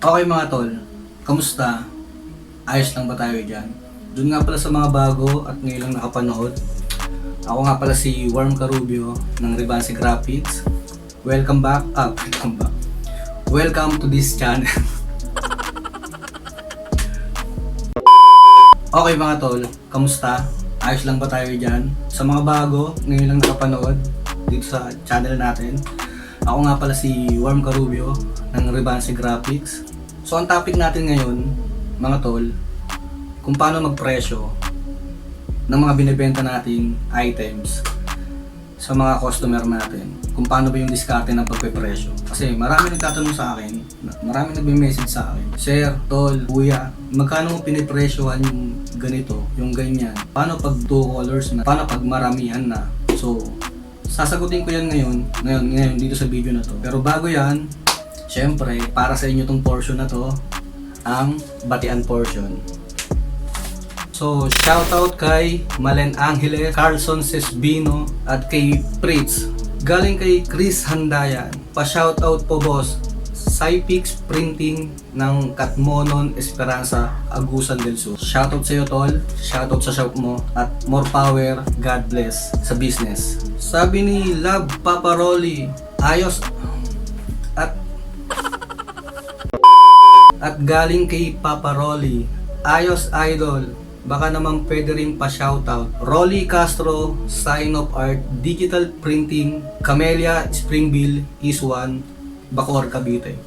Okay mga tol, kamusta? Ayos lang ba tayo dyan? Doon nga pala sa mga bago at ngayon lang nakapanood. Ako nga pala si Worm Carubio ng Rebansi Graphics. Welcome back. Welcome to this channel. Okay mga tol, kamusta? Ayos lang ba tayo dyan? Sa mga bago, ngayon lang nakapanood dito sa channel natin. Ako nga pala si Worm Carubio ng Rebansi Graphics. So ang topic natin ngayon, mga tol, kung paano magpresyo ng mga binibenta nating items sa mga customer natin. Kung paano ba yung diskarte ng pagpepresyo. Kasi marami nagtatanong sa akin, marami nagme-message sa akin, Sir, Tol, Kuya, magkano mo pinipresyohan yung ganito, yung ganyan? Paano pag 2 colors na? Paano pag maramihan na? So, sasagutin ko yan ngayon dito sa video na to. Pero bago yan, syempre, para sa inyo tong portion na to, ang batian portion. So, shoutout kay Malen Angeles, Carlson Sesbino, at kay Fritz. Galing kay Chris Handayan. Pa-shoutout po boss, Cypix Printing ng Katmonon, Esperanza, Agusan del Sur. Shoutout sa iyo tol, shoutout sa shop mo, at more power, God bless sa business. Sabi ni Love Paparoli, ayos at galing kay Paparoli, ayos idol, baka naman pwede rin pa shoutout. Rolly Castro, Sign of Art, Digital Printing, Camellia, Springville, East 1, Bacoor, Cavite.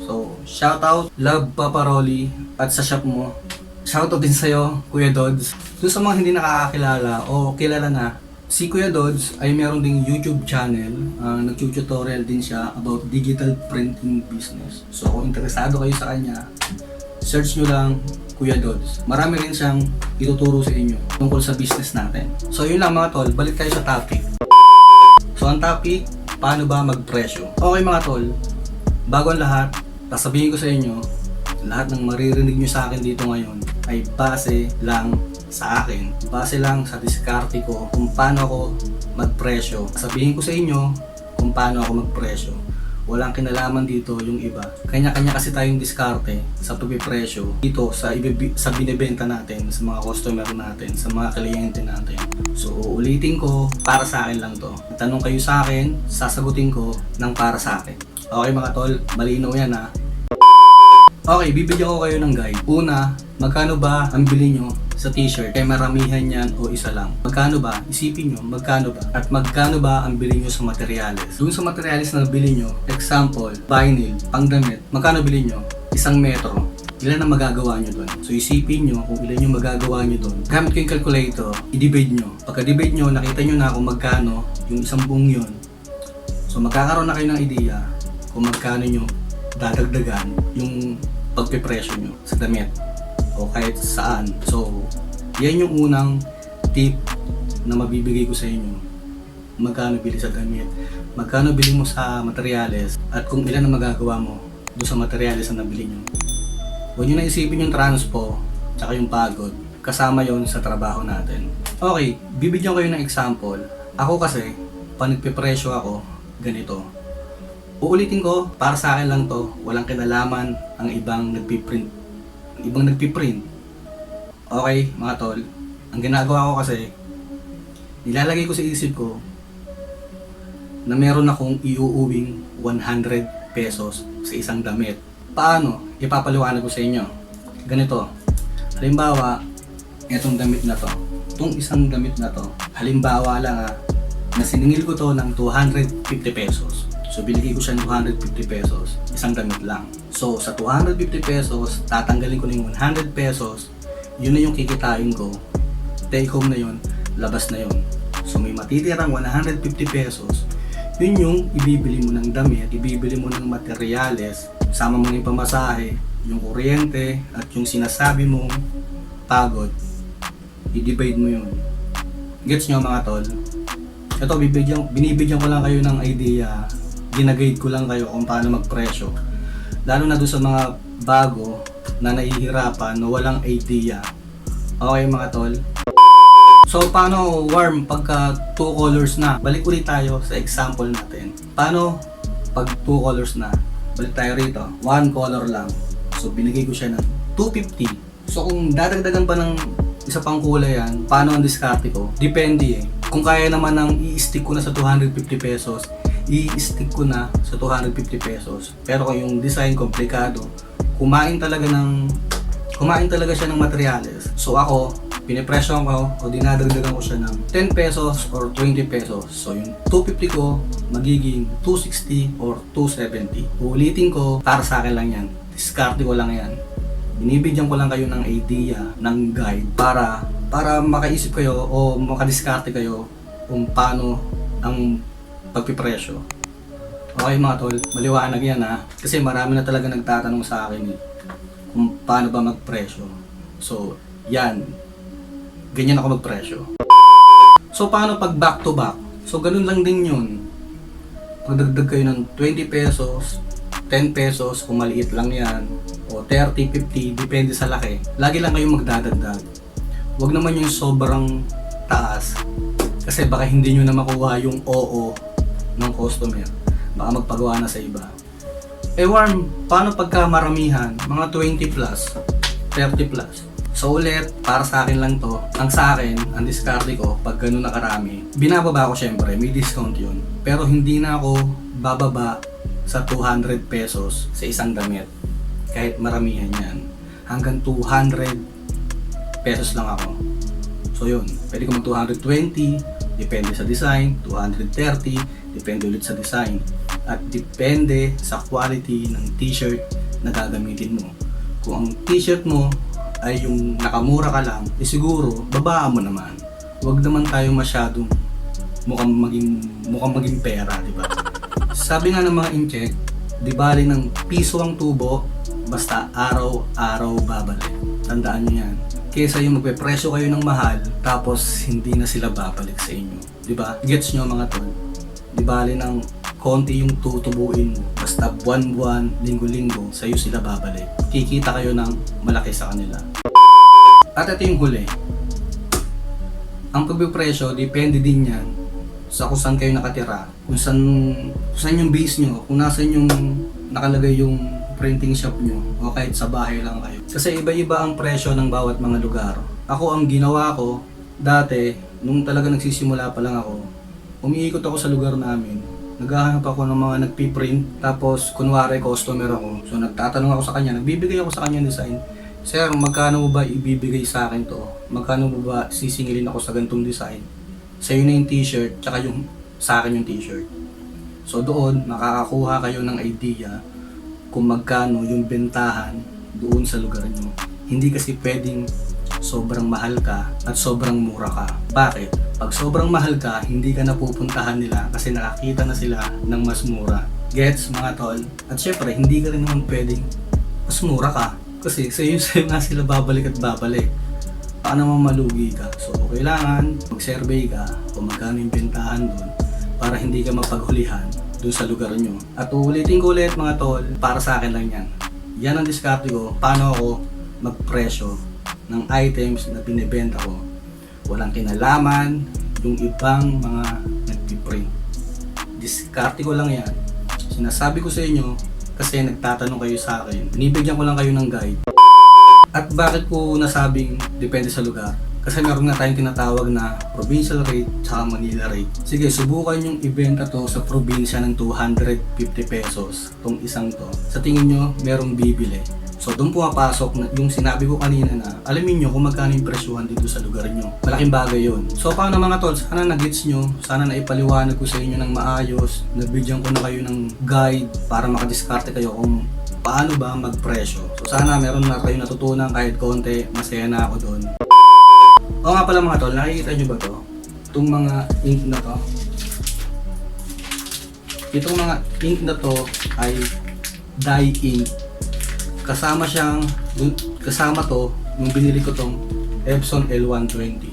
So, shoutout, Love Paparoli, at sa shop mo. Shoutout din sa'yo, Kuya Dodds. Doon sa mga hindi nakakakilala o kilala na, si Kuya Dodds ay meron ding YouTube channel. Nag-tutorial din siya about digital printing business. So, kung interesado kayo sa kanya, search nyo lang Kuya Dodds. Marami rin siyang ituturo sa inyo tungkol sa business natin. So yun lang mga tol, balik tayo sa topic. So ang topic, paano ba magpresyo? Okay mga tol, bago ang lahat, sasabihin ko sa inyo, lahat ng maririnig nyo sa akin dito ngayon ay base lang sa akin. Base lang sa diskarte ko kung paano ako magpresyo. Sabihin ko sa inyo kung paano ako magpresyo. Walang kinalaman dito yung iba. Kanya-kanya kasi tayong diskarte sa pagpipresyo dito sa binibenta natin, sa mga customer natin, sa mga kliyente natin. So ulitin ko, para sa akin lang to. Tanong kayo sa akin, sasagutin ko ng para sa akin. Okay mga tol, malinaw yan ha. Okay, bibigyan ko kayo ng guide. Una, magkano ba ang bili nyo sa t-shirt? Kaya maramihan yan o isa lang. Magkano ba? Isipin nyo, magkano ba? At magkano ba ang bili nyo sa materyales? Doon sa materyales na bili nyo, example, vinyl, pangdamit, magkano bili nyo? 1 metro. Ilan ang magagawa nyo doon? So isipin nyo kung ilan yung magagawa nyo doon. Gamit ko yung calculator, i-divide nyo. Pagka-divide nyo, nakita nyo na kung magkano yung isang buong yun. So magkakaroon na kayo ng ideya kung magkano nyo dadagdagan yung pagpipresyo nyo sa damit o kahit saan. So, yan yung unang tip na mabibigay ko sa inyo. Magkano bili sa damit, magkano bili mo sa materyales, at kung ilan ang magagawa mo doon sa materyales na nabili nyo. Huwag nyo na isipin yung transpo tsaka yung pagod. Kasama yon sa trabaho natin. Okay, bibigyan ko yung ng example. Ako kasi, panagpipresyo ako, ganito. Uulitin ko, para sa akin lang to, walang kinalaman ang ibang nagpiprint. Okay, mga tol, ang ginagawa ko kasi, nilalagay ko sa isip ko na meron akong iuuwing 100 pesos sa isang damit. Paano? Ipapaliwanag ko sa inyo. Ganito, halimbawa, itong damit na to, itong isang damit na to, halimbawa lang na siningil ko to ng 250 pesos. So, binigay ko siya ng 250 pesos. Isang damit lang. So, sa 250 pesos, tatanggalin ko na yung 100 pesos. Yun na yung kikitain ko. Take home na yun. Labas na yun. So, may matitirang 150 pesos. Yun yung ibibili mo ng damit, ibibili mo ng materyales, sama mo ng pamasahe, yung kuryente, at yung sinasabi mong pagod. I-divide mo yun. Gets nyo mga tol? Ito, binibigyan ko lang kayo ng idea. Ginaguide ko lang kayo kung paano magpresyo. Lalo na doon sa mga bago na nahihirapan, na walang idea. Okay mga tol? So paano warm pagka 2 colors na? Balik ulit tayo sa example natin. Paano pag 2 colors na? Balik tayo rito. 1 color lang. So binigay ko siya ng 250. So kung dadagdagan pa ng isa pang kulay yan, paano ang diskarte ko? Depende eh. Kung kaya naman ng i-stick ko na sa 250 pesos, i-stick ko na sa 250 pesos. Pero kung yung design komplikado, kumain talaga siya ng materyales. So ako, pinipresyon ko o dinadagdagan ko siya ng 10 pesos or 20 pesos. So yung 250 ko magiging 260 or 270. Uulitin ko, para sa akin lang yan. Diskarte ko lang yan. Binibigyan ko lang kayo ng idea, ng guide para makaisip kayo o makadiskarte kayo kung paano ang pagpipresyo. Okay mga tol, maliwanag yan ha. Kasi marami na talaga nagtatanong sa akin eh, kung paano ba magpresyo. So, yan. Ganyan ako magpresyo. So, paano pag back to back? So, ganun lang din yun. Pagdagdag kayo ng 20 pesos, 10 pesos, kung maliit lang yan, o 30, 50, depende sa laki. Lagi lang kayong magdadagdag. Huwag naman yung sobrang taas. Kasi baka hindi nyo na makuha yung oo ng customer. Baka magpagawa na sa iba. Eh Warm, paano pagka maramihan? Mga 20 plus, 30 plus. So ulit, para sa akin lang to. Ang sa akin, ang diskarte ko, pag gano'n na karami, binababa ko syempre, may discount yun. Pero hindi na ako bababa sa 200 pesos sa isang damit. Kahit maramihan yan. Hanggang 200 pesos lang ako. So yun, pwede ko mag 220, depende sa design, 230, depende ulit sa design. At depende sa quality ng t-shirt na gagamitin mo. Kung ang t-shirt mo ay yung nakamura ka lang, eh siguro, babaan mo naman. Huwag naman tayo masyadong mukhang maging pera, di ba? Sabi nga ng mga incheck, di bali ng piso ang tubo, basta araw-araw babalik. Tandaan nyo yan. Kesa yung magpe-presyo kayo ng mahal, tapos hindi na sila babalik sa inyo. Di ba? Gets nyo mga tol? Di bali ng konti yung tutubuin mo, basta buwan-buwan, linggo-linggo, sa'yo sila babalik. Kikita kayo ng malaki sa kanila. At ito yung huli. Ang pagpipresyo, depende din yan sa kung saan kayo nakatira, kung saan yung base nyo, kung nasan yung nakalagay yung printing shop nyo, o kahit sa bahay lang kayo. Kasi iba-iba ang presyo ng bawat mga lugar. Ako, ang ginawa ko, dati, nung talaga nagsisimula pa lang ako, umiikot ako sa lugar namin. Naghahanap ako ng mga nagpiprint, tapos kunwari customer ako. So nagtatanong ako sa kanya, nagbibigay ako sa kanya ng design. Sir, magkano mo ba ibibigay sa akin to? Magkano mo ba sisingilin ako sa ganitong design? Sa'yo na yung t-shirt, tsaka yung sa akin yung t-shirt. So doon, makakakuha kayo ng idea kung magkano yung bentahan doon sa lugar nyo. Hindi kasi pwedeng sobrang mahal ka at sobrang mura ka. Bakit? Pag sobrang mahal ka, hindi ka napupuntahan nila kasi nakakita na sila ng mas mura. Gets mga tol? At syempre, hindi ka rin naman pwedeng mas mura ka. Kasi sa'yo nga sila babalik at babalik. Baka naman malugi ka. So kailangan mag-survey ka kung magkano yung bentahan doon para hindi ka mapaghulihan doon sa lugar nyo. At ulitin ko ulit mga tol, para sa akin lang yan. Yan ang diskarte ko, paano ako magpresyo ng items na binibenta ko. Walang kinalaman yung ibang mga nagpiprint. Diskarte ko lang yan. Sinasabi ko sa inyo kasi nagtatanong kayo sa akin. Binibigyan ko lang kayo ng guide. At bakit ko nasabing depende sa lugar? Kasi meron nga tayong tinatawag na provincial rate at Manila rate. Sige, subukan yung ibenta to sa probinsya ng 250 pesos. Itong isang to. Sa tingin nyo, merong bibili. So doon pumapasok na yung sinabi ko kanina na alamin nyo kung magkano yung presyuhan dito sa lugar nyo. Malaking bagay yun. So paano mga tol, sana nag-gets nyo, sana naipaliwanag ko sa inyo ng maayos, nabigyan ko na kayo ng guide para makadiskarte kayo kung paano ba magpresyo. So sana meron na kayo natutunan kahit konti, masaya na ako doon. O nga pala mga tol, nakikita nyo ba to? Itong mga ink na to. Itong mga ink na to ay dye ink. Kasama to, nung binili ko tong Epson L120.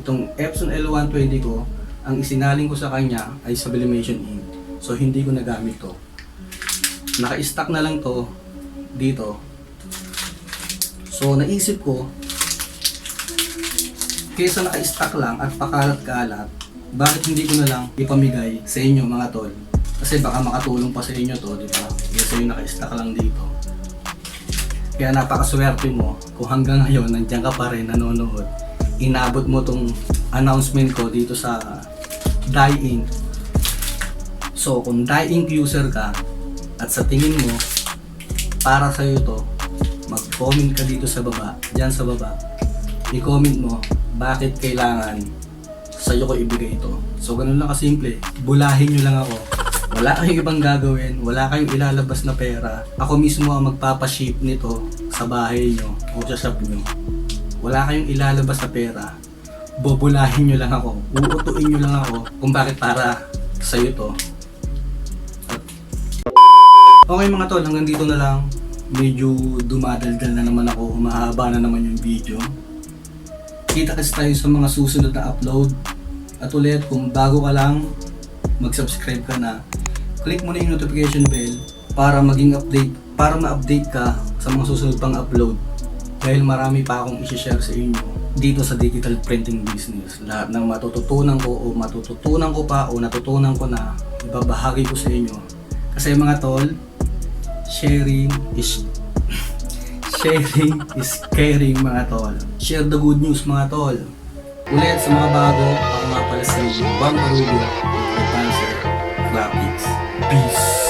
Itong Epson L120 ko, ang isinaling ko sa kanya ay sublimation ink. So hindi ko nagamit to. Naka-stock na lang to dito. So naisip ko, kaysa naka-stock lang at pakalat-kalat, bakit hindi ko na lang ipamigay sa inyo mga tol? Kasi baka makatulong pa sa inyo to, di ba? Kaysa yung naka-stock lang dito. Kaya napakaswerte mo kung hanggang ngayon nandiyan ka pa rin nanonood. Inabot mo tong announcement ko dito sa Dye Ink. So kung Dye Ink user ka at sa tingin mo para sa'yo to, mag-comment ka dito sa baba, dyan sa baba. I-comment mo bakit kailangan sa'yo ko ibigay ito. So ganun lang kasimple, bulahin nyo lang ako. Wala kayong ibang gagawin, wala kayong ilalabas na pera. Ako mismo ang magpapaship nito sa bahay nyo o sa shop nyo. Wala kayong ilalabas na pera. Bubulahin nyo lang ako, uutuin nyo lang ako kung bakit para sa'yo to. Okay mga tol, hanggang dito na lang. Medyo dumadaldal na naman ako, mahaba na naman yung video. Kita-kits tayo sa mga susunod na upload. At ulit, kung bago ka lang, mag-subscribe ka na. Click mo na yung notification bell para maging update, para ma-update ka sa mga susunod pang upload. Dahil marami pa akong i-share sa inyo dito sa digital printing business. Lahat ng matututunan ko o matututunan ko pa o natutunan ko na, ibabahagi ko sa inyo. Kasi mga tol, sharing is caring mga tol. Share the good news mga tol. Ulit sa mga bago, ako nga pala si Bang Marubio, Advanced Graphics. Peace!